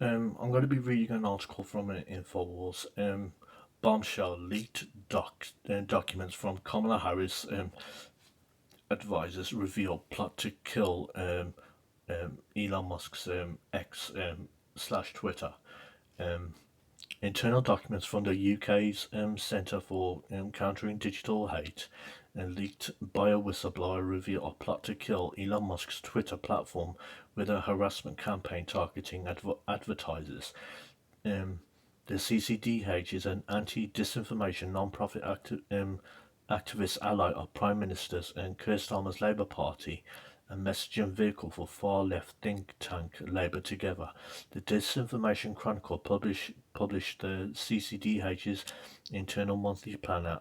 I'm going to be reading an article from Infowars. Bombshell leaked documents from Kamala Harris advisors reveal plot to kill Elon Musk's X slash Twitter. Um, Internal documents from the UK's Centre for Countering Digital Hate leaked by a whistleblower reveal a plot to kill Elon Musk's Twitter platform with a harassment campaign targeting advertisers. Um, the CCDH is an anti-disinformation non-profit activist ally of Prime Minister's and Keir Starmer's Labour Party, a messaging vehicle for far-left think tank Labour Together. The Disinformation Chronicle published the CCDH's internal monthly planner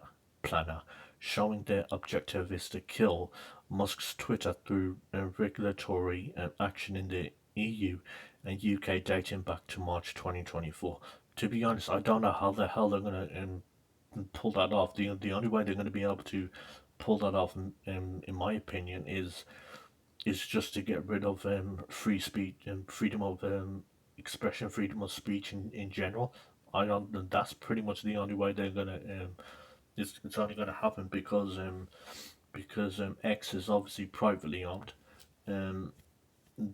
showing their objective is to kill Musk's Twitter through regulatory action in the EU and UK dating back to March 2024. To be honest, I don't know how the hell they're going to pull that off. The only way they're going to be able to pull that off, in my opinion, is just to get rid of free speech and freedom of expression, freedom of speech in general. I don't. That's pretty much the only way they're gonna. It's only gonna happen because X is obviously privately owned. Um,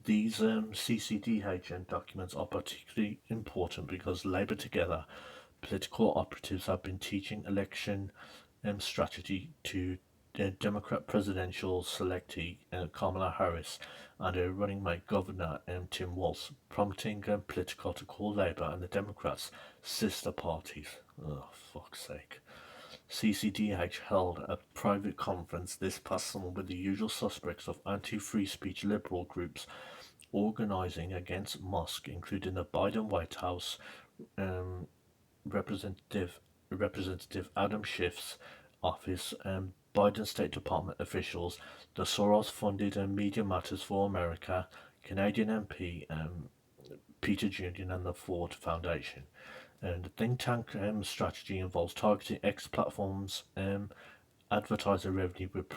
these CCDHN documents are particularly important because Labour Together political operatives have been teaching election strategy to Democrat presidential selectee Kamala Harris and her running mate Governor Tim Walz, prompting Politico to call Labour and the Democrats sister parties. Oh, fuck's sake. CCDH held a private conference this past summer with the usual suspects of anti-free speech liberal groups organising against Musk, including the Biden White House um, Representative Representative Adam Schiff's office, Biden State Department officials, the Soros-funded Media Matters for America, Canadian MP Peter Junior and the Ford Foundation. And the think tank strategy involves targeting X platforms advertiser revenue with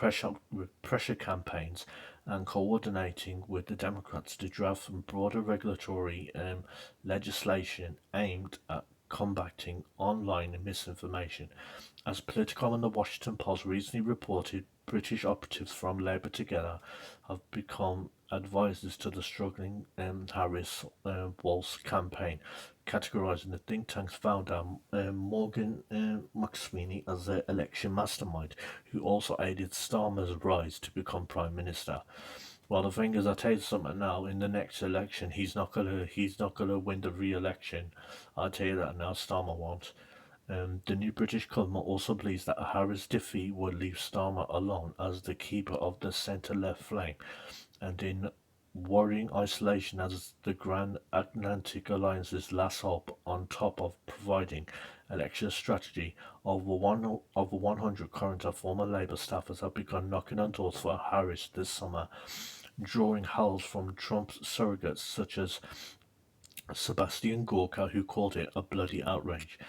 pressure campaigns and coordinating with the Democrats to draft broader regulatory legislation aimed at combating online misinformation. As Politico and the Washington Post recently reported, British operatives from Labour Together have become advisors to the struggling Harris Walz campaign, categorising the think tank's founder Morgan McSweeney as their election mastermind, who also aided Starmer's rise to become Prime Minister. Well, the thing is, I tell you something now. In the next election, he's not gonna win the re-election. I'll tell you that now. Starmer won't. The new British government also believes that a Harris defeat would leave Starmer alone as the keeper of the centre-left flank, and in worrying isolation as the Grand Atlantic Alliance's last hope, on top of providing election strategy. Over 100 current and former Labour staffers have begun knocking on doors for Harris this summer, drawing howls from Trump's surrogates such as Sebastian Gorka, who called it a bloody outrage.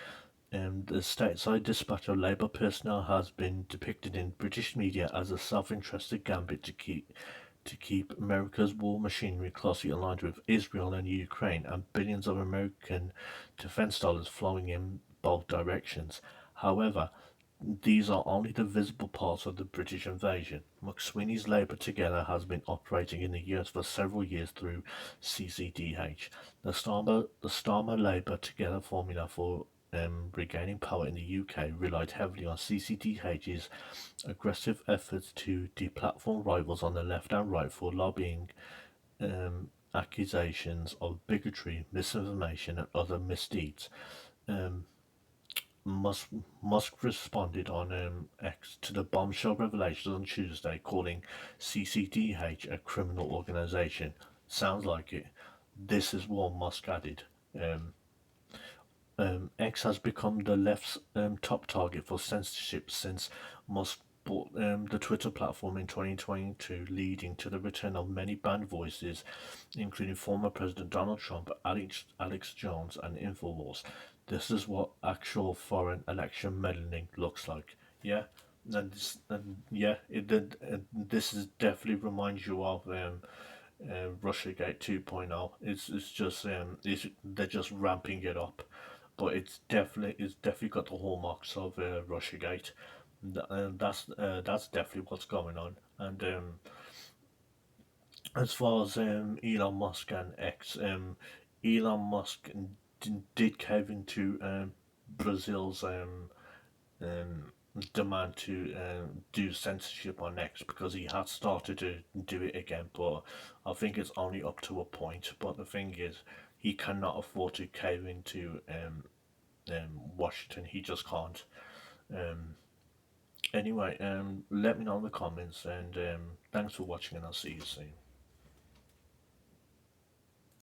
The stateside dispatch of Labour personnel has been depicted in British media as a self-interested gambit to keep America's war machinery closely aligned with Israel and Ukraine, and billions of American defense dollars flowing in both directions. However, these are only the visible parts of the British invasion. McSweeney's Labour Together has been operating in the US for several years through CCDH. The Starmer Labour Together formula for regaining power in the UK relied heavily on CCDH's aggressive efforts to deplatform rivals on the left and right for lobbying, accusations of bigotry, misinformation, and other misdeeds. Um, Musk, Musk responded on X to the bombshell revelations on Tuesday, calling CCDH a criminal organization. Sounds like it. This is what Musk added. Um, X has become the left's top target for censorship since Musk bought the Twitter platform in 2022, leading to the return of many banned voices, including former President Donald Trump, Alex Jones, and Infowars. This is what actual foreign election meddling looks like. Yeah, and yeah, this is definitely reminds you of Russiagate 2.0. They're just ramping it up, but it's definitely got the hallmarks of Russiagate, and that's definitely what's going on. And as far as Elon Musk and X, Elon Musk did cave into Brazil's um, demand to do censorship on X because he had started to do it again, but I think it's only up to a point. But the thing is, he cannot afford to cave into Washington. He just can't. Um, anyway, let me know in the comments, and thanks for watching, and I'll see you soon.